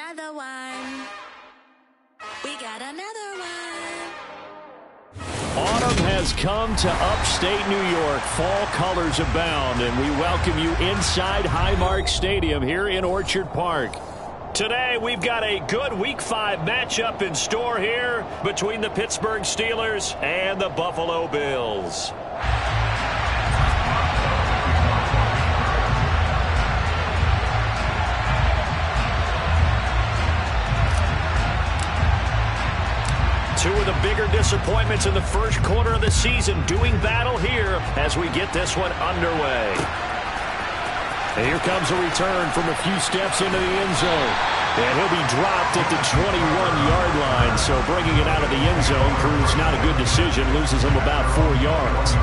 another one. We got another one. Autumn has come to upstate New York. Fall colors abound, and we welcome you inside Highmark Stadium here in Orchard Park. Today, we've got a good Week 5 matchup in store here between the Pittsburgh Steelers and the Buffalo Bills. Two of the bigger disappointments in the first quarter of the season doing battle here as we get this one underway. And here comes a return from a few steps into the end zone. And he'll be dropped at the 21-yard line. So bringing it out of the end zone proves not a good decision. Loses him about 4 yards.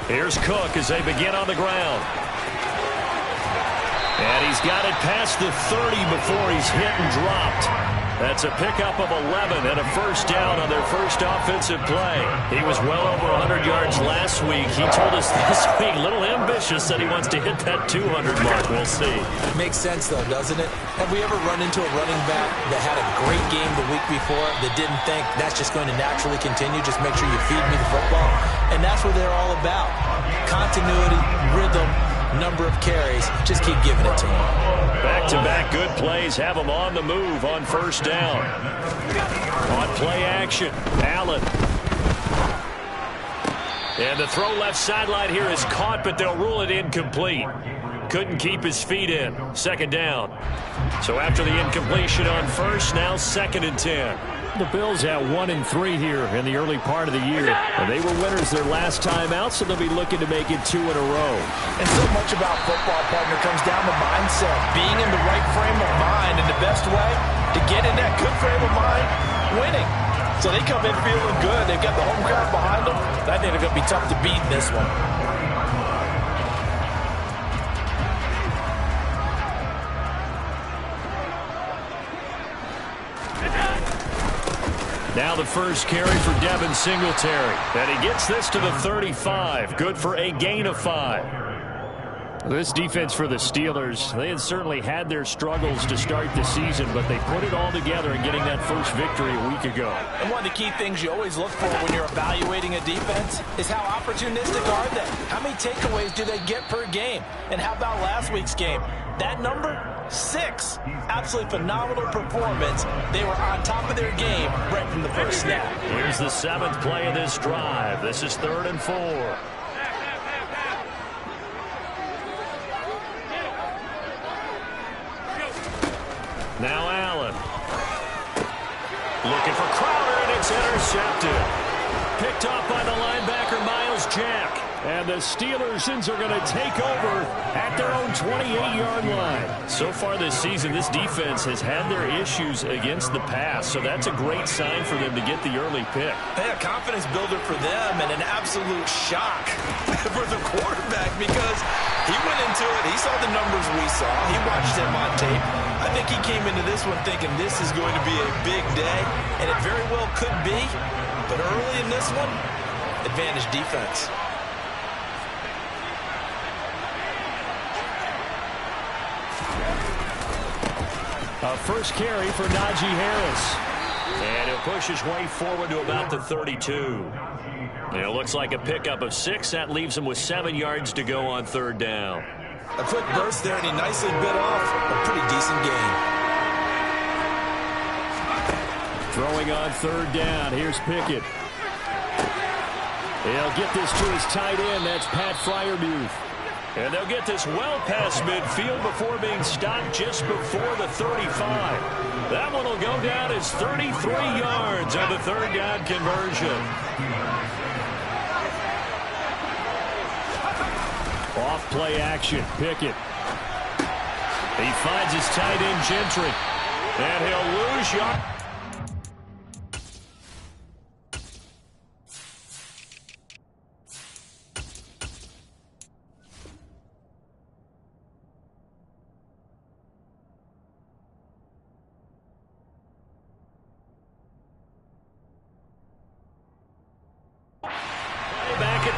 Here's Cook as they begin on the ground. And he's got it past the 30 before he's hit and dropped. That's a pickup of 11 and a first down on their first offensive play. He was well over 100 yards last week. He told us this week, a little ambitious, that he wants to hit that 200 mark. We'll see. Makes sense, though, doesn't it? Have we ever run into a running back that had a great game the week before that didn't think that's just going to naturally continue? Just make sure you feed me the football. And that's what they're all about. Continuity, rhythm, number of carries. Just keep giving it to him. Back-to-back good plays have him on the move on first down. On play action, Allen. And the throw left sideline here is caught, but they'll rule it incomplete. Couldn't keep his feet in. Second down. So after the incompletion on first, now 2nd and 10. The Bills at 1-3 here in the early part of the year. And they were winners their last time out, so they'll be looking to make it 2 in a row. And so much about football, partner, comes down to mindset. Being in the right frame of mind, and the best way to get in that good frame of mind, winning. So they come in feeling good. They've got the home crowd behind them. I think they're going to be tough to beat in this one. Now the first carry for Devin Singletary. And he gets this to the 35. Good for a gain of 5. This defense for the Steelers, they had certainly had their struggles to start the season, but they put it all together in getting that first victory a week ago. And one of the key things you always look for when you're evaluating a defense is how opportunistic are they? How many takeaways do they get per game? And how about last week's game? That number? 6. Absolutely phenomenal performance. They were on top of their game right from the first snap. Here's the 7th play of this drive. This is 3rd and 4. Now Allen. Looking for Crowder, and it's intercepted. Picked off by the linebacker, Miles Jack. And the Steelers are going to take over at their own 28-yard line. So far this season, this defense has had their issues against the pass, so that's a great sign for them to get the early pick. Hey, a confidence builder for them and an absolute shock for the quarterback because he went into it. He saw the numbers we saw. He watched him on tape. I think he came into this one thinking this is going to be a big day, and it very well could be. But early in this one, advantage defense. A first carry for Najee Harris. And he'll push his way forward to about the 32. And it looks like a pickup of 6. That leaves him with 7 yards to go on 3rd down. A quick burst there, and he nicely bit off a pretty decent gain. Throwing on 3rd down. Here's Pickett. He'll get this to his tight end. That's Pat Freiermuth. And they'll get this well past midfield before being stopped just before the 35. That one will go down as 33 yards on the 3rd down conversion. Off play action, Pickett. He finds his tight end, Gentry. And he'll lose yards.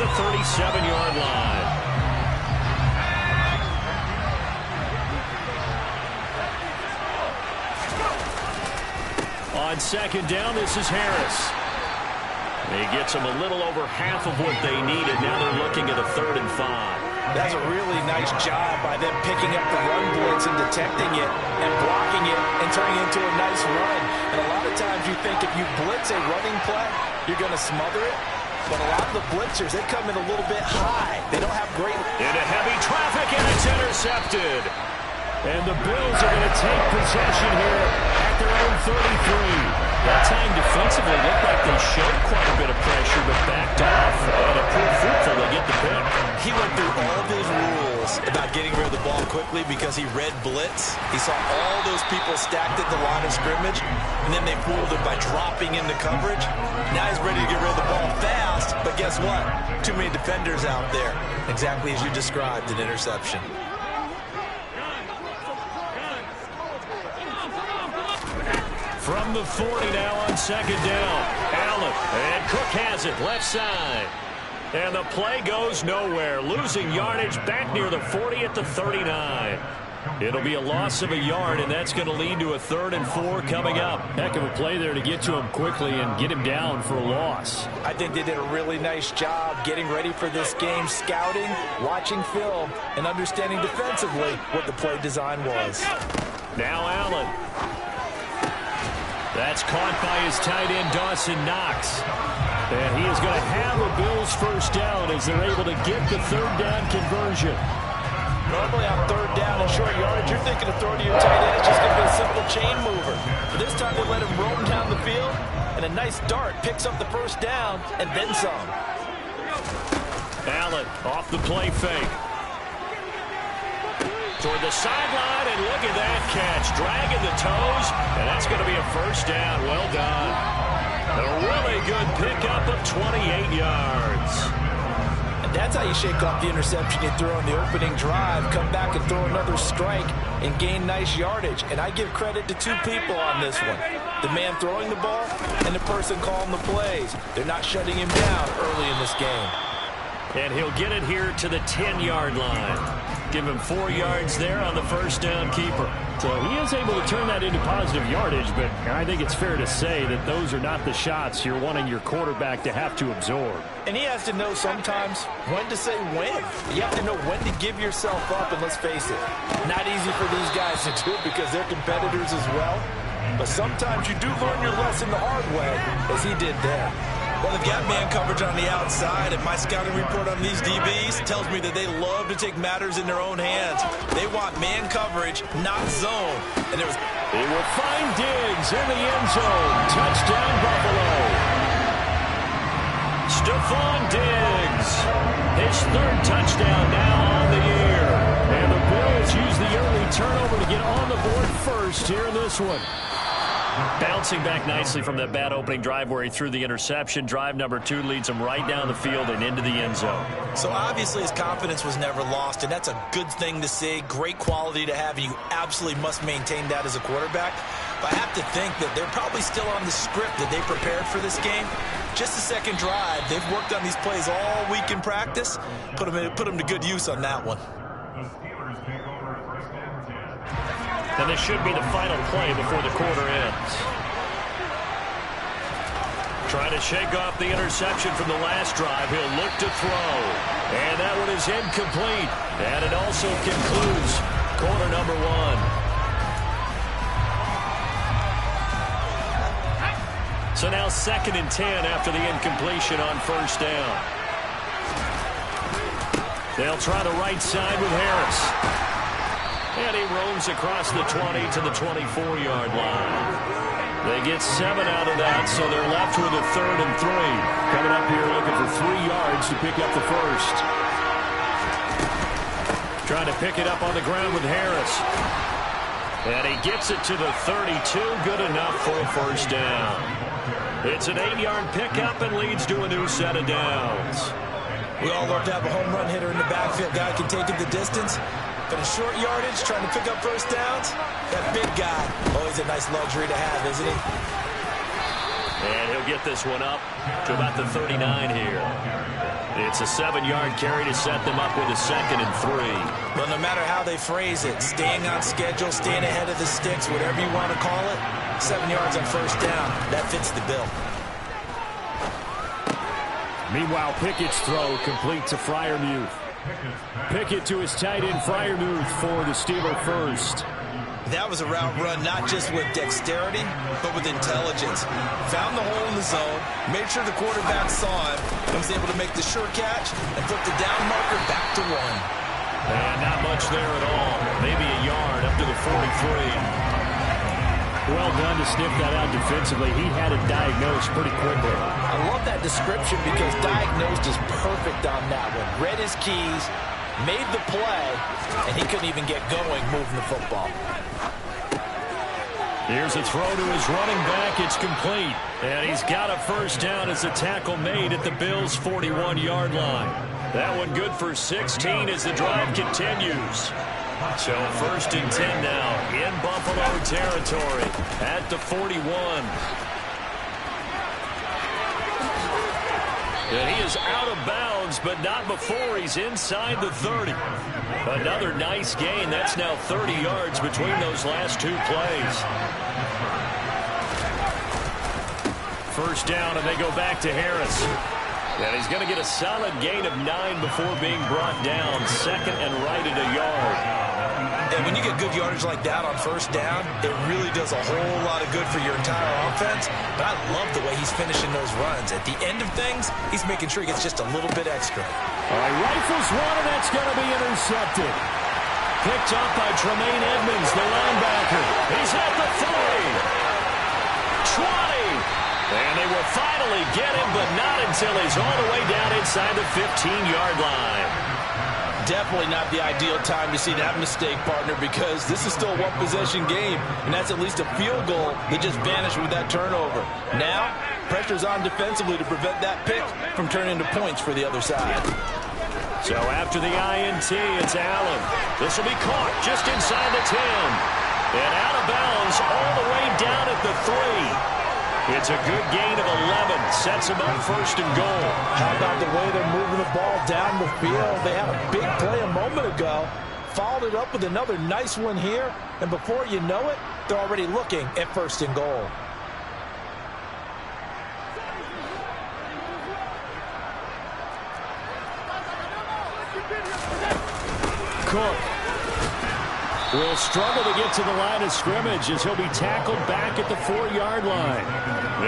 the 37-yard line. On second down, this is Harris. He gets them a little over half of what they needed. Now they're looking at a 3rd and 5. That's a really nice job by them picking up the run blitz and detecting it and blocking it and turning it into a nice run. And a lot of times you think if you blitz a running play, you're going to smother it. But a lot of the blitzers, they come in a little bit high. They don't have great... Into heavy traffic, and it's intercepted. And the Bills are going to take possession here at their own 33. That time defensively looked like they showed quite a bit of pressure, but backed off, and it proved fruitful to get the pick. He went through all of his rules about getting rid of the ball quickly because he read blitz. He saw all those people stacked at the line of scrimmage, and then they fooled him by dropping into coverage. Now he's ready to get rid of the ball fast, but guess what? Too many defenders out there. Exactly as you described, an interception. From the 40 now on second down. Allen, and Cook has it, left side. And the play goes nowhere. Losing yardage back near the 40 at the 39. It'll be a loss of a yard, and that's going to lead to a 3rd and 4 coming up. Heck of a play there to get to him quickly and get him down for a loss. I think they did a really nice job getting ready for this game, scouting, watching film, and understanding defensively what the play design was. Now Allen. That's caught by his tight end, Dawson Knox. And he is going to have a Bills first down as they're able to get the 3rd down conversion. Normally on 3rd down and short yardage, you're thinking of throwing to your tight end. It's just going to be a simple chain mover. But this time they let him roam down the field, and a nice dart picks up the first down and then some. Allen off the play fake. Toward the sideline, and look at that catch. Dragging the toes, and that's going to be a first down. Well done. A really good pickup of 28 yards. And that's how you shake off the interception you threw on the opening drive, come back and throw another strike and gain nice yardage. And I give credit to two people on this one. The man throwing the ball and the person calling the plays. They're not shutting him down early in this game. And he'll get it here to the 10-yard line. Give him 4 yards there on the first down keeper. So he is able to turn that into positive yardage, but I think it's fair to say that those are not the shots you're wanting your quarterback to have to absorb. And he has to know sometimes when to say when. You have to know when to give yourself up, and let's face it, not easy for these guys to do because they're competitors as well. But sometimes you do learn your lesson the hard way, as he did there. Well, they've got man coverage on the outside, and my scouting report on these DBs tells me that they love to take matters in their own hands. They want man coverage, not zone. And it was... They will find Diggs in the end zone. Touchdown, Buffalo. Stephon Diggs. His 3rd touchdown now on the year. And the Bills use the early turnover to get on the board first here in this one. Bouncing back nicely from that bad opening drive where he threw the interception. Drive number 2 leads him right down the field and into the end zone. So obviously his confidence was never lost, and that's a good thing to see. Great quality to have, and you absolutely must maintain that as a quarterback. But I have to think that they're probably still on the script that they prepared for this game. Just the second drive. They've worked on these plays all week in practice. Put them to good use on that one. And this should be the final play before the quarter ends. Trying to shake off the interception from the last drive. He'll look to throw. And that one is incomplete. And it also concludes quarter number 1. So now 2nd and 10 after the incompletion on first down. They'll try the right side with Harris. And he roams across the 20 to the 24-yard line. They get 7 out of that, so they're left with a 3rd and 3. Coming up here looking for 3 yards to pick up the first. Trying to pick it up on the ground with Harris. And he gets it to the 32. Good enough for a first down. It's an 8-yard pickup and leads to a new set of downs. We all love to have a home run hitter in the backfield. Guy can take it the distance. But in short yardage, trying to pick up first downs, that big guy, always a nice luxury to have, isn't he? And he'll get this one up to about the 39 here. It's a 7-yard carry to set them up with a 2nd and 3. Well, no matter how they phrase it, staying on schedule, staying ahead of the sticks, whatever you want to call it, 7 yards on first down, that fits the bill. Meanwhile, Pickett's throw complete to Freiermuth. Pickett to his tight end, Freiermuth, for the Steeler first. That was a route run not just with dexterity, but with intelligence. Found the hole in the zone, made sure the quarterback saw him, and was able to make the sure catch and flip the down marker back to 1. And not much there at all. Maybe a yard up to the 43. Well done to sniff that out defensively. He had it diagnosed pretty quickly. I love that description because diagnosed is perfect on that one. Read his keys, made the play, and he couldn't even get going moving the football. Here's a throw to his running back. It's complete. And he's got a first down as the tackle made at the Bills' 41-yard line. That one good for 16 as the drive continues. So 1st and 10 now in Buffalo territory at the 41. And he is out of bounds, but not before he's inside the 30. Another nice gain. That's now 30 yards between those last 2 plays. First down, and they go back to Harris. And he's going to get a solid gain of 9 before being brought down. 2nd and right at a yard. And when you get good yardage like that on first down, it really does a whole lot of good for your entire offense. But I love the way he's finishing those runs. At the end of things, he's making sure he gets just a little bit extra. All right, rifles one, and that's going to be intercepted. Picked up by Tremaine Edmonds, the linebacker. He's at the 40. 20. And they will finally get him, but not until he's all the way down inside the 15-yard line. Definitely not the ideal time to see that mistake, partner, because this is still a one-possession game, and that's at least a field goal that just vanished with that turnover. Now, pressure's on defensively to prevent that pick from turning into points for the other side. So after the INT, it's Allen. This will be caught just inside the 10. And out of bounds all the way down at the 3. It's a good gain of 11. Sets him up 1st and goal. How about the way they're moving the ball down the field? They had a big play a moment ago. Followed it up with another nice one here. And before you know it, they're already looking at 1st and goal. Cook will struggle to get to the line of scrimmage as he'll be tackled back at the 4-yard line.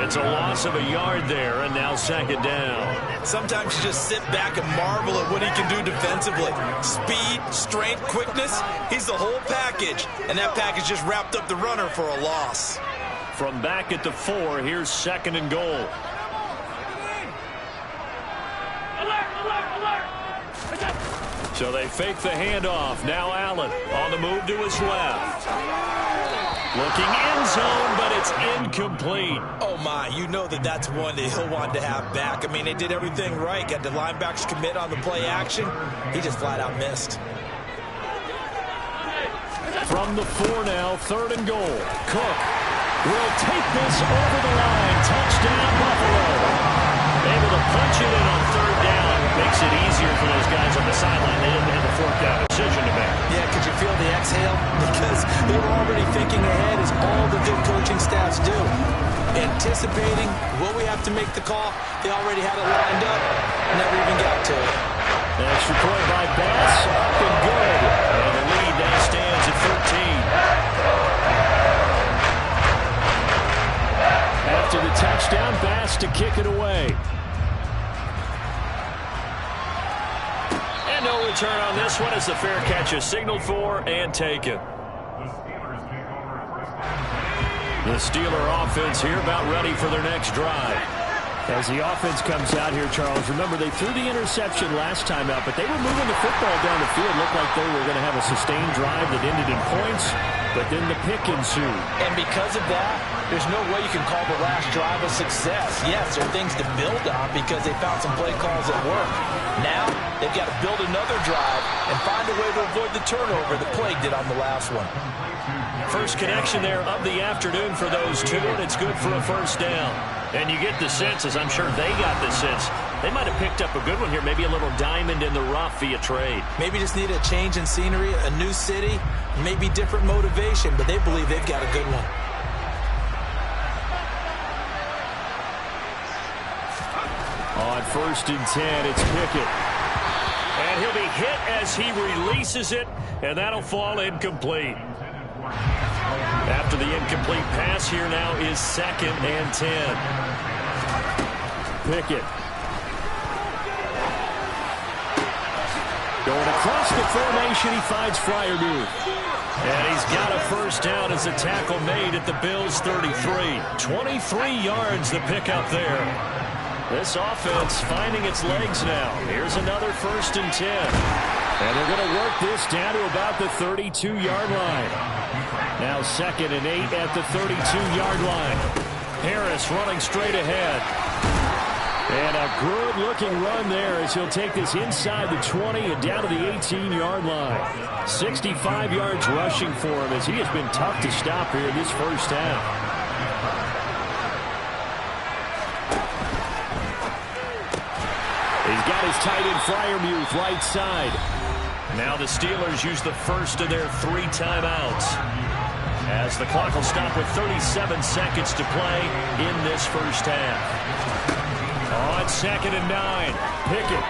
It's a loss of a yard there, and now 2nd down. Sometimes you just sit back and marvel at what he can do defensively. Speed, strength, quickness, he's the whole package. And that package just wrapped up the runner for a loss. From back at the 4, here's 2nd and goal. So they fake the handoff. Now Allen on the move to his left. Looking end zone, but it's incomplete. Oh, my. You know that's one that he'll want to have back. I mean, they did everything right. Got the linebackers commit on the play action. He just flat out missed. From the 4 now, 3rd and goal. Cook will take this over the line. Touchdown, Buffalo. Able to punch it in on 3rd down. Makes it easier for those guys on the sideline. They didn't have a 4th down decision to make. Yeah, could you feel the exhale? Because they were already thinking ahead, as all the good coaching staffs do. Anticipating, will we have to make the call? They already had it lined up. Never even got to it. An extra point by Bass. Up and good. And the lead now stands at 13. After the touchdown, Bass to kick it away. And no return on this one as the fair catch is signaled for and taken. The Steeler offense here about ready for their next drive. As the offense comes out here, Charles, remember they threw the interception last time out, but they were moving the football down the field. Looked like they were going to have a sustained drive that ended in points, but then the pick ensued. And because of that, there's no way you can call the last drive a success. Yes, there are things to build on because they found some play calls that work. Now, they've got to build another drive and find a way to avoid the turnover that plagued it on the last one. First connection there of the afternoon for those two, and it's good for a 1st down. And you get the sense, as I'm sure they got the sense, they might have picked up a good one here, maybe a little diamond in the rough via trade. Maybe just need a change in scenery, a new city, maybe different motivation, but they believe they've got a good one. On 1st and 10, it's Pickett. And he'll be hit as he releases it, and that'll fall incomplete. After the incomplete pass, here now is 2nd and 10. Pickett. Going across the formation, he finds Freiermuth. And he's got a first down as a tackle made at the Bills' 33. 23 yards the pickup there. This offense finding its legs now. Here's another 1st and 10. And they're going to work this down to about the 32-yard line. Now 2nd and 8 at the 32-yard line. Harris running straight ahead. And a good-looking run there as he'll take this inside the 20 and down to the 18-yard line. 65 yards rushing for him as he has been tough to stop here in this first half. He's got his tight end Freiermuth right side. Now the Steelers use the first of their 3 timeouts, as the clock will stop with 37 seconds to play in this first half. On 2nd and 9, Pickett.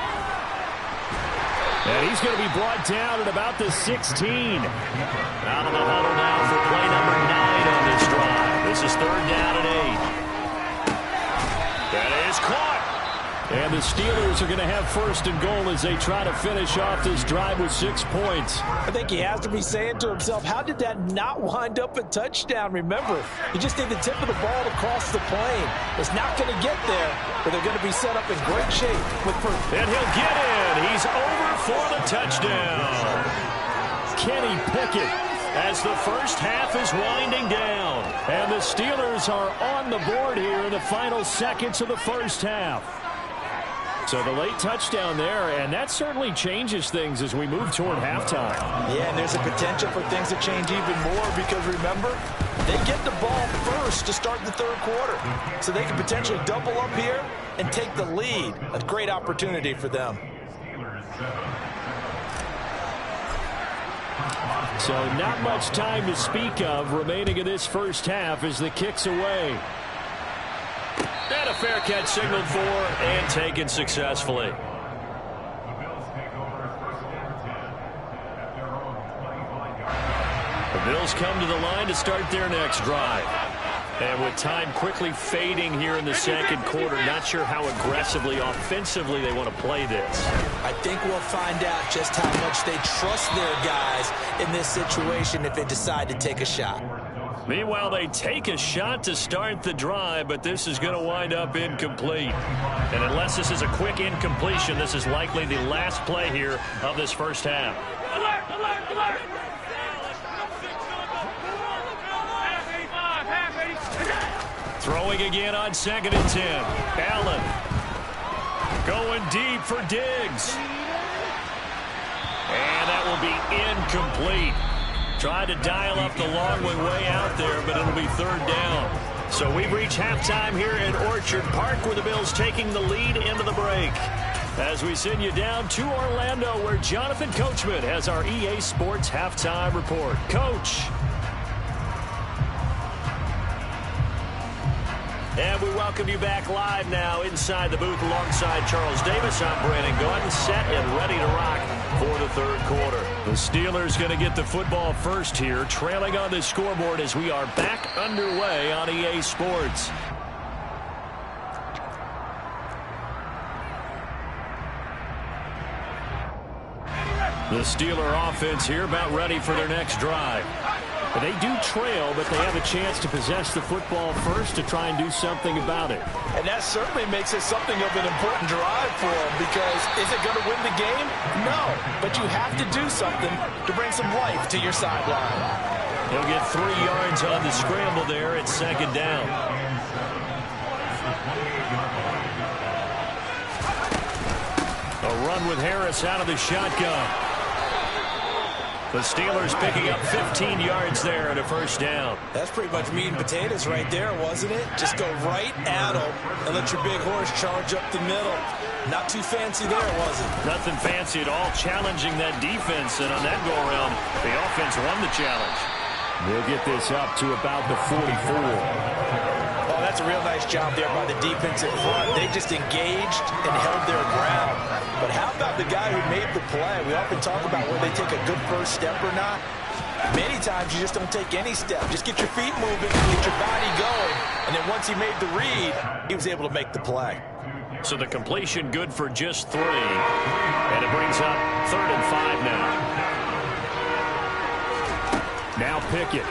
And he's going to be brought down at about the 16. Out of the huddle now for play number 9 on this drive. This is 3rd down and 8. That is caught. And the Steelers are going to have 1st and goal as they try to finish off this drive with 6 points. I think he has to be saying to himself, how did that not wind up a touchdown? Remember, you just need the tip of the ball to cross the plane. It's not going to get there, but they're going to be set up in great shape with proof. And he'll get in. He's over for the touchdown. Kenny Pickett. As the first half is winding down. And the Steelers are on the board here in the final seconds of the first half. So the late touchdown there, and that certainly changes things as we move toward halftime. Yeah, and there's a potential for things to change even more because, remember, they get the ball first to start the 3rd quarter. So they can potentially double up here and take the lead. A great opportunity for them. So not much time to speak of remaining in this first half as the kick's away. And a fair catch signaled for and taken successfully. The Bills come to the line to start their next drive. And with time quickly fading here in the 2nd quarter, not sure how aggressively, offensively they want to play this. I think we'll find out just how much they trust their guys in this situation if they decide to take a shot. Meanwhile, they take a shot to start the drive, but this is going to wind up incomplete. And unless this is a quick incompletion, this is likely the last play here of this first half. Alert, alert, alert. Throwing again on 2nd and 10. Allen going deep for Diggs. And that will be incomplete. Tried to dial up the long way out there, but it'll be 3rd down. So we've reached halftime here in Orchard Park, where the Bills taking the lead into the break. As we send you down to Orlando, where Jonathan Coachman has our EA Sports halftime report. Coach. And we welcome you back live now inside the booth alongside Charles Davis. I'm Brandon Gordon, set and ready to rock for the 3rd quarter. The Steelers going to get the football first here, trailing on the scoreboard as we are back underway on EA Sports. The Steeler offense here about ready for their next drive. They do trail, but they have a chance to possess the football first to try and do something about it. And that certainly makes it something of an important drive for them, because is it going to win the game? No, but you have to do something to bring some life to your sideline. He'll get 3 yards on the scramble there at 2nd down. A run with Harris out of the shotgun. The Steelers picking up 15 yards there and a first down. That's pretty much meat and potatoes right there, wasn't it? Just go right at them and let your big horse charge up the middle. Not too fancy there, was it? Nothing fancy at all, challenging that defense, and on that go-around, the offense won the challenge. We'll get this up to about the 44. Oh, that's a real nice job there by the defense in front. They just engaged and held their ground. But how about the guy who made the play? We often talk about whether they take a good first step or not. Many times you just don't take any step. Just get your feet moving, get your body going, and then once he made the read, he was able to make the play. So the completion good for just 3. And it brings up 3rd and 5 now. Now Pickett.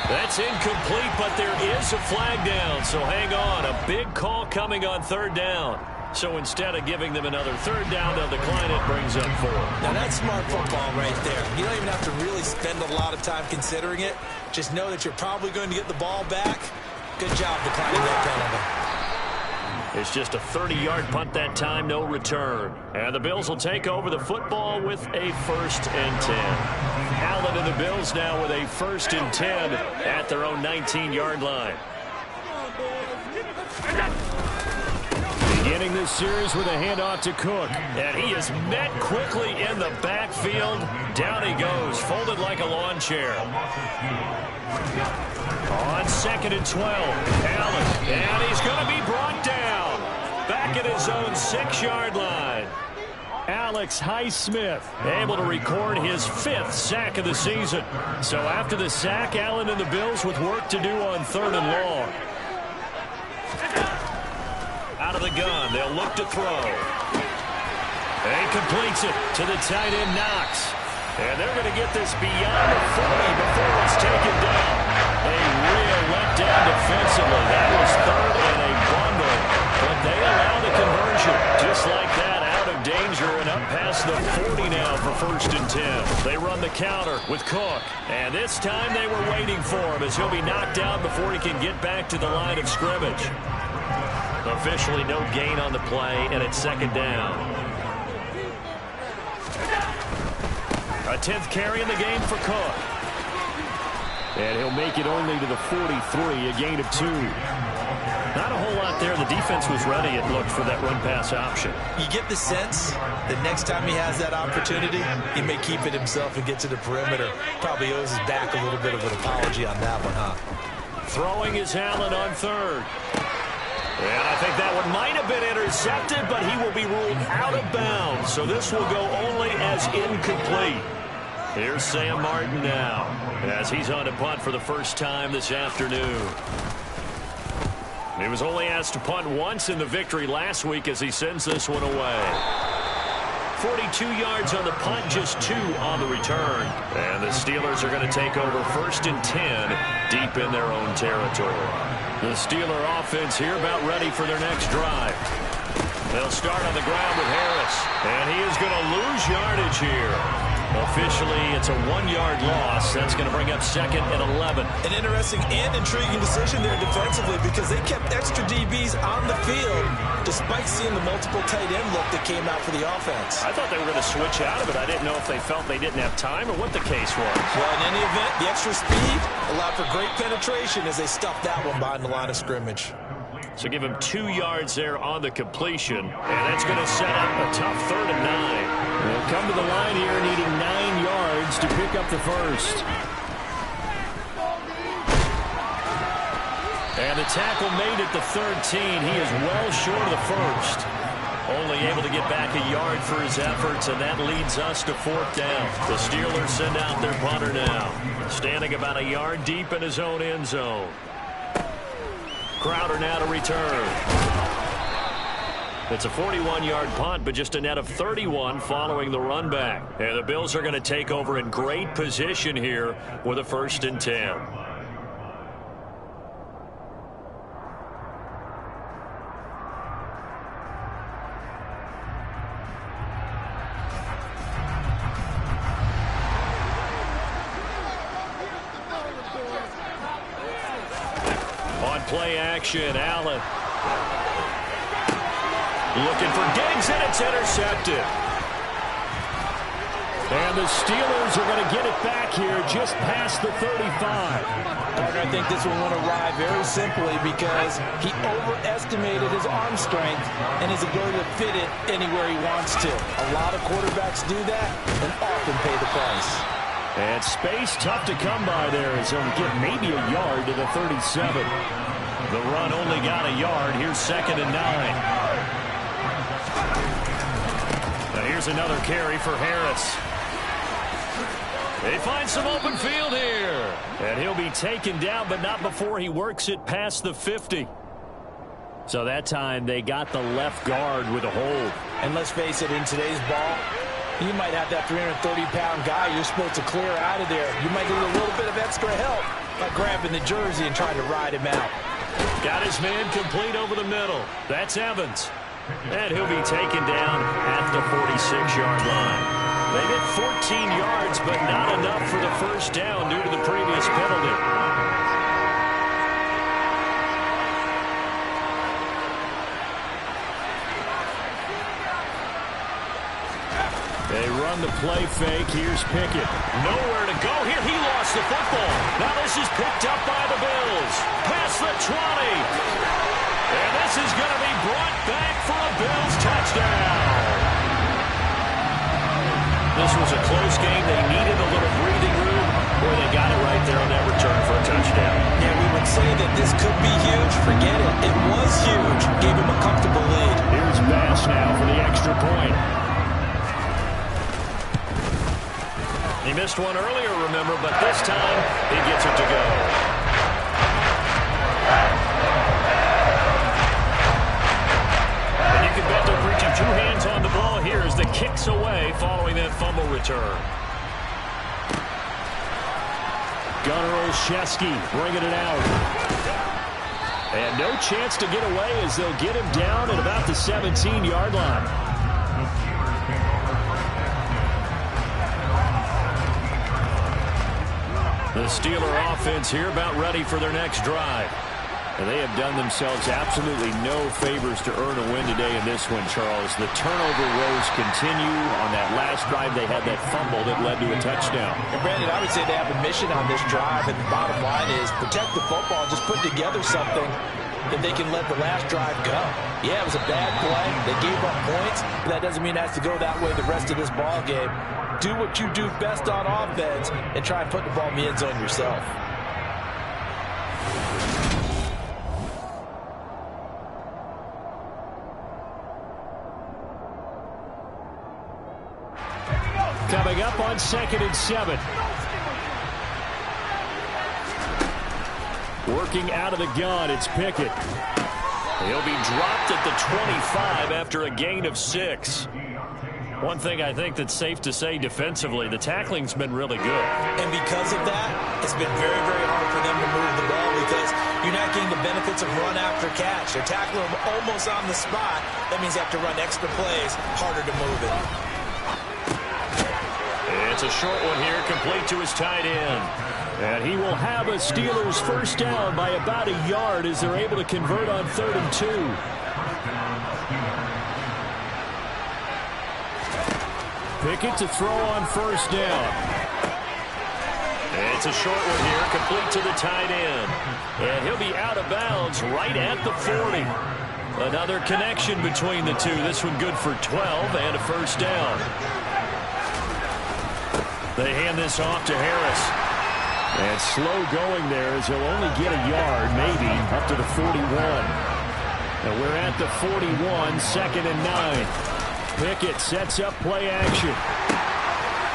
That's incomplete, but there is a flag down. So hang on. A big call coming on 3rd down. So instead of giving them another 3rd down, they'll decline it, brings up 4. Now that's smart football right there. You don't even have to really spend a lot of time considering it. Just know that you're probably going to get the ball back. Good job declining that penalty. It's just a 30-yard punt that time, no return. And the Bills will take over the football with a 1st and 10. Allen and the Bills now with a 1st and 10 at their own 19-yard line. Beginning this series with a handoff to Cook. And he is met quickly in the backfield. Down he goes, folded like a lawn chair. On 2nd and 12, Allen, and he's going to be brought down. Back at his own 6-yard line. Alex Highsmith able to record his 5th sack of the season. So after the sack, Allen and the Bills with work to do on 3rd and long. Out of the gun, they'll look to throw. And completes it to the tight end, Knox. And they're going to get this beyond the 40 before it's taken down. A real letdown defensively. That was 3rd and a bundle. But they allow the conversion. Just like that, out of danger and up past the 40 now for 1st and 10. They run the counter with Cook. And this time they were waiting for him as he'll be knocked down before he can get back to the line of scrimmage. Officially no gain on the play, and it's 2nd down. A 10th carry in the game for Cook. And he'll make it only to the 43, a gain of 2. Not a whole lot there. The defense was ready, it looked, for that run-pass option. You get the sense that next time he has that opportunity, he may keep it himself and get to the perimeter. Probably owes his back a little bit of an apology on that one, huh? Throwing is Allen on 3rd. And I think that one might have been intercepted, but he will be ruled out of bounds. So this will go only as incomplete. Here's Sam Martin now, as he's on to punt for the first time this afternoon. He was only asked to punt once in the victory last week as he sends this one away. 42 yards on the punt, just 2 on the return. And the Steelers are going to take over 1st and 10 deep in their own territory. The Steeler offense here about ready for their next drive. They'll start on the ground with Harris. And he is going to lose yardage here. Officially, it's a 1-yard loss. That's going to bring up 2nd and 11. An interesting and intriguing decision there defensively because they kept extra DBs on the field despite seeing the multiple tight end look that came out for the offense. I thought they were going to switch out of it. I didn't know if they felt they didn't have time or what the case was. Well, in any event, the extra speed allowed for great penetration as they stuffed that one behind the line of scrimmage. So give him 2 yards there on the completion, and that's going to set up a tough 3rd and 9. They'll come to the line here needing 9 yards to pick up the 1st. And the tackle made at the 13. He is well short of the 1st. Only able to get back a yard for his efforts, and that leads us to 4th down. The Steelers send out their punter now, standing about a yard deep in his own end zone. Crowder now to return. It's a 41-yard punt, but just a net of 31 following the run back. And the Bills are going to take over in great position here with a 1st and 10. On play action, Allen. Looking for Diggs, and it's intercepted. And the Steelers are going to get it back here just past the 35. Partner, I think this one went awry very simply because he overestimated his arm strength and his ability to fit it anywhere he wants to. A lot of quarterbacks do that and often pay the price. And space tough to come by there as he'll get maybe a yard to the 37. The run only got a yard. Here's 2nd and 9. Now here's another carry for Harris. They find some open field here. And he'll be taken down, but not before he works it past the 50. So that time they got the left guard with a hold. And let's face it, in today's ball, you might have that 330-pound guy you're supposed to clear out of there. You might need a little bit of extra help by grabbing the jersey and trying to ride him out. Got his man complete over the middle. That's Evans. And he'll be taken down at the 46-yard line. They get 14 yards, but not enough for the first down due to the previous penalty. They run the play fake. Here's Pickett. Nowhere to go here. He lost the football. Now this is picked up by the Bills. Past the 20. And this is going to be brought back for a Bills touchdown. This was a close game. They needed a little breathing room. Boy, they got it right there on that return for a touchdown. Yeah, we would say that this could be huge. Forget it. It was huge. Gave him a comfortable lead. Here's Bass now for the extra point. He missed one earlier, remember, but this time he gets it to go. And you can bet they're reaching 2 hands on the ball here as the kick's away following that fumble return. Gunnar Olszewski bringing it out. And no chance to get away as they'll get him down at about the 17-yard line. The Steeler offense here about ready for their next drive. And they have done themselves absolutely no favors to earn a win today in this one, Charles. The turnover woes continue. On that last drive, they had that fumble that led to a touchdown. And Brandon, I would say they have a mission on this drive, and the bottom line is protect the football, just put together something that they can let the last drive go. Yeah, it was a bad play. They gave up points, but that doesn't mean it has to go that way the rest of this ball game. Do what you do best on offense and try and put the ball in the end zone yourself. Coming up on 2nd and 7. Working out of the gun, it's Pickett. He'll be dropped at the 25 after a gain of 6. One thing I think that's safe to say defensively, the tackling's been really good. And because of that, it's been very, very hard for them to move the ball because you're not getting the benefits of run after catch. They're tackling them almost on the spot. That means they have to run extra plays, harder to move it. It's a short one here, complete to his tight end. And he will have a Steelers first down by about a yard as they're able to convert on 3rd and 2. Pickett to throw on first down. It's a short one here, complete to the tight end. And he'll be out of bounds right at the 40. Another connection between the two. This one good for 12 and a first down. They hand this off to Harris. And slow going there as he'll only get a yard, maybe, up to the 41. And we're at the 41, 2nd and 9. Pickett sets up play action.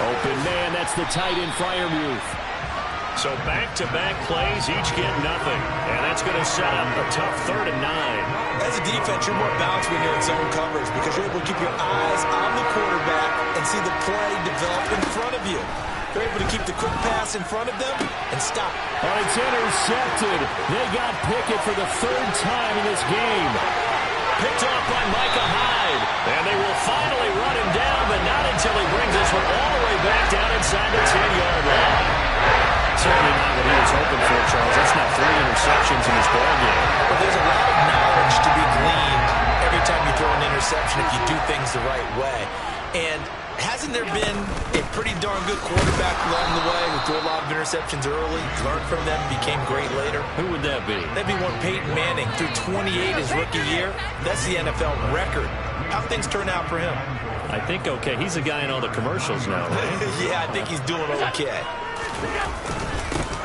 Open man, that's the tight end Freiermuth. So back-to-back plays, each get nothing. And that's going to set up a tough 3rd and 9. As a defense, you're more balanced when you're in zone coverage because you're able to keep your eyes on the quarterback and see the play develop in front of you. They're able to keep the quick pass in front of them and stop. Oh, it's intercepted. They got Pickett for the 3rd time in this game. Picked off by Micah Hyde. And they will finally run him down, but not until he brings this one all the way back down inside the 10-yard line. Certainly not what he was hoping for, Charles. That's now 3 interceptions in this ballgame. But there's a lot of knowledge to be gleaned every time you throw an interception if you do things the right way. And hasn't there been a pretty darn good quarterback along the way who threw a lot of interceptions early, learned from them, became great later? Who would that be? That'd be one Peyton Manning. Threw 28 his rookie year. That's the NFL record. How things turn out for him? I think okay. He's a guy in all the commercials now, right? Yeah, I think he's doing okay.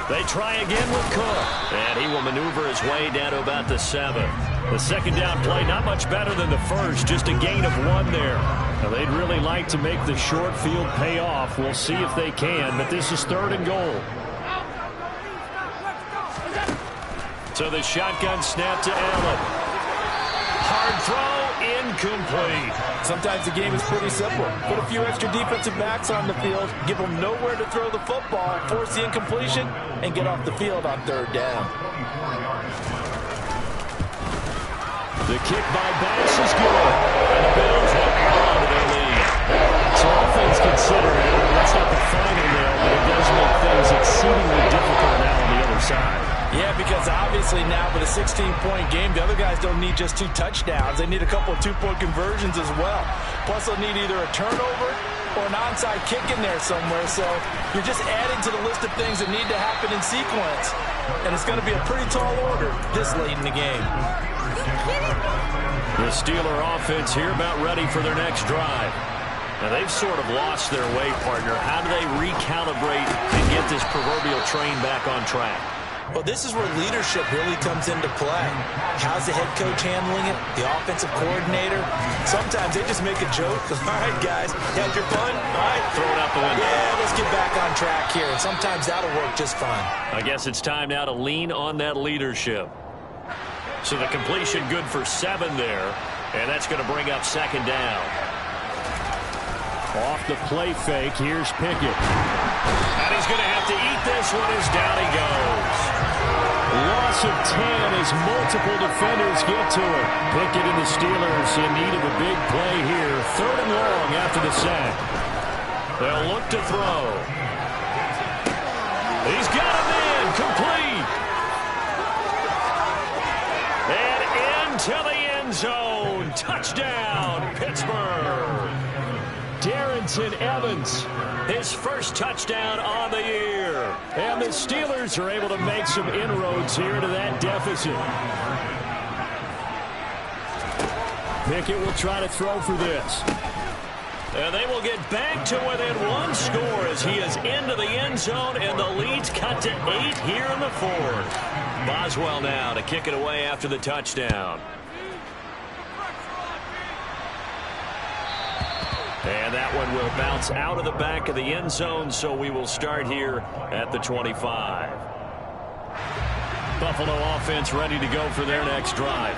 They try again with Cook. And he will maneuver his way down to about the 7. The second down play, not much better than the first. Just a gain of 1 there. Now, they'd really like to make the short field pay off. We'll see if they can, but this is 3rd and goal. So the shotgun snap to Allen. Hard throw, incomplete. Sometimes the game is pretty simple. Put a few extra defensive backs on the field, give them nowhere to throw the football, force the incompletion, and get off the field on 3rd down. The kick by Bass is good. And the Bills will on to their lead. So all things considered, that's not the final nail, but it does make things exceedingly difficult now on the other side. Yeah, because obviously now with a 16-point game, the other guys don't need just 2 touchdowns. They need a couple of 2-point conversions as well. Plus, they'll need either a turnover or an onside kick in there somewhere. So you're just adding to the list of things that need to happen in sequence. And it's going to be a pretty tall order this late in the game. The Steeler offense here about ready for their next drive. Now, they've sort of lost their way, partner. How do they recalibrate and get this proverbial train back on track? Well, this is where leadership really comes into play. How's the head coach handling it? The offensive coordinator? Sometimes they just make a joke. All right, guys, you had your fun? All right. Throw it out the window. Yeah, let's get back on track here. And sometimes that'll work just fine. I guess it's time now to lean on that leadership. So the completion good for 7 there. And that's going to bring up 2nd down. Off the play fake, here's Pickett. And he's going to have to eat this one as down he goes. Loss of 10 as multiple defenders get to it. Pickett and the Steelers in need of a big play here. 3rd and long after the sack. They'll look to throw. He's got him in, complete. And into the end zone. Touchdown, Pittsburgh. Darrington Evans, his first touchdown on the year. And the Steelers are able to make some inroads here to that deficit. Pickett will try to throw for this. And they will get back to within 1 score as he is into the end zone, and the lead's cut to 8 here in the 4th. Boswell now to kick it away after the touchdown. And that one will bounce out of the back of the end zone, so we will start here at the 25. Buffalo offense ready to go for their next drive.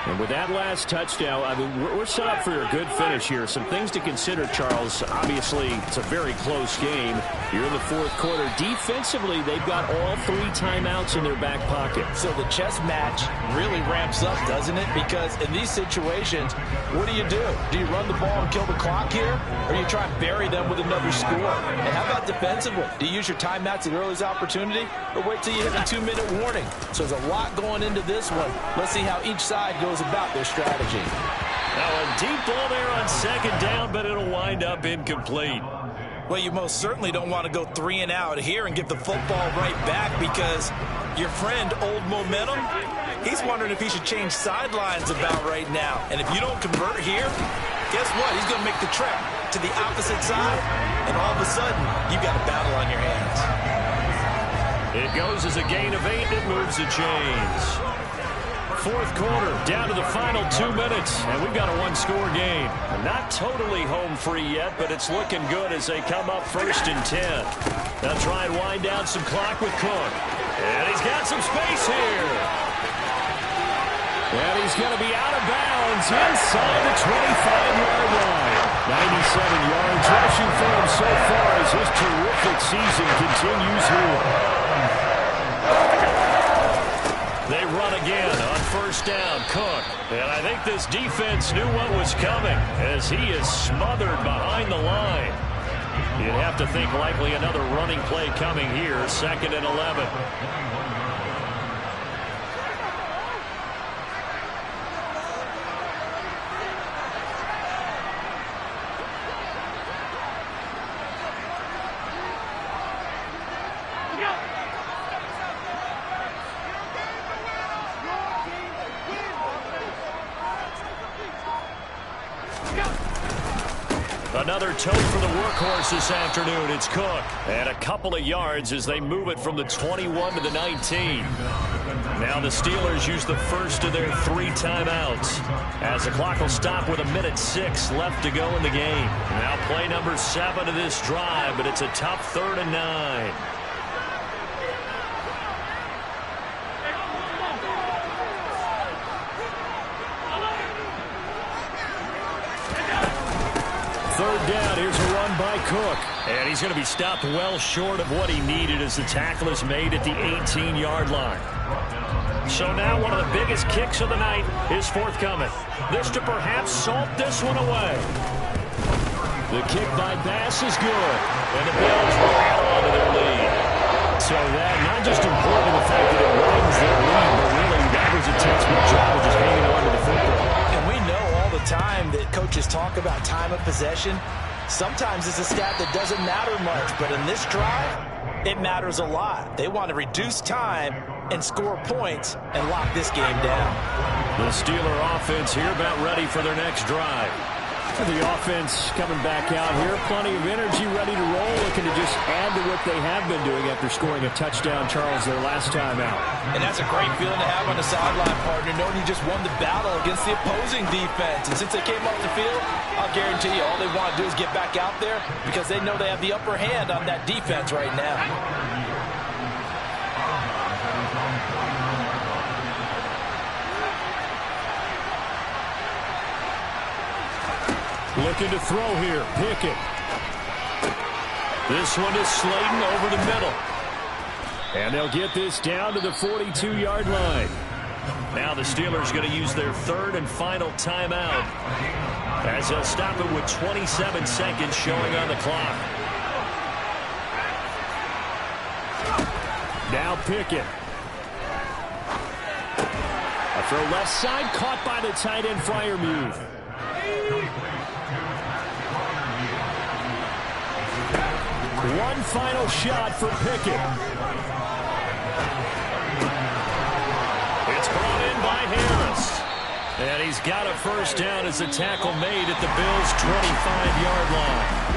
And with that last touchdown, I mean, we're set up for a good finish here. Some things to consider, Charles. Obviously, it's a very close game. You're in the 4th quarter. Defensively, they've got all 3 timeouts in their back pocket. So the chess match really ramps up, doesn't it? Because in these situations, what do? Do you run the ball and kill the clock here? Or do you try and bury them with another score? And how about defensively? Do you use your timeouts at earliest opportunity? Or wait till you hit a 2-minute warning? So there's a lot going into this one. Let's see how each side goes about their strategy. Now a deep ball there on 2nd down, but it'll wind up incomplete. Well, you most certainly don't want to go 3 and out here and give the football right back, because your friend, Old Momentum, he's wondering if he should change sidelines about right now. And if you don't convert here, guess what? He's going to make the trek to the opposite side, and all of a sudden, you've got a battle on your hands. It goes as a gain of 8, and it moves the chains. 4th quarter, down to the final 2 minutes, and we've got a 1-score game. Not totally home free yet, but it's looking good as they come up 1st and 10. They'll try and wind down some clock with Cook. And he's got some space here. And he's going to be out of bounds inside the 25-yard line. 97 yards rushing for him so far as his terrific season continues here. They run again on 1st down, Cook. And I think this defense knew what was coming as he is smothered behind the line. You'd have to think likely another running play coming here, 2nd and 11. another tote for the workhorse this afternoon. It's Cook. And a couple of yards as they move it from the 21 to the 19. Now the Steelers use the first of their 3 timeouts, as the clock will stop with 1:06 left to go in the game. Now play number 7 of this drive, but it's a tough 3rd and 9. Third down, here's a run by Cook. And he's going to be stopped well short of what he needed as the tackle is made at the 18-yard line. So now one of the biggest kicks of the night is forthcoming. This to perhaps salt this one away. The kick by Bass is good. And the Bills will add on to their lead. So that not just important in the fact that it widens their lead, but really that was a textbook job of just hanging on to the football. And we know all the time that coaches talk about time of possession. Sometimes it's a stat that doesn't matter much, but in this drive, it matters a lot. They want to reduce time and score points and lock this game down. The Steeler offense here about ready for their next drive. The offense coming back out here. Plenty of energy, ready to roll, looking to just add to what they have been doing after scoring a touchdown, Charles, their last time out. And that's a great feeling to have on the sideline, partner, knowing you just won the battle against the opposing defense. And since they came off the field, I'll guarantee you all they want to do is get back out there because they know they have the upper hand on that defense right now. Looking to throw here. Pickett. This one is Slayton over the middle. And they'll get this down to the 42-yard line. Now the Steelers going to use their 3rd and final timeout, as they'll stop it with 27 seconds showing on the clock. Now Pickett. A throw left side, caught by the tight end Freiermuth. One final shot for Pickett. It's brought in by Harris. And he's got a first down as the tackle made at the Bills' 25-yard line.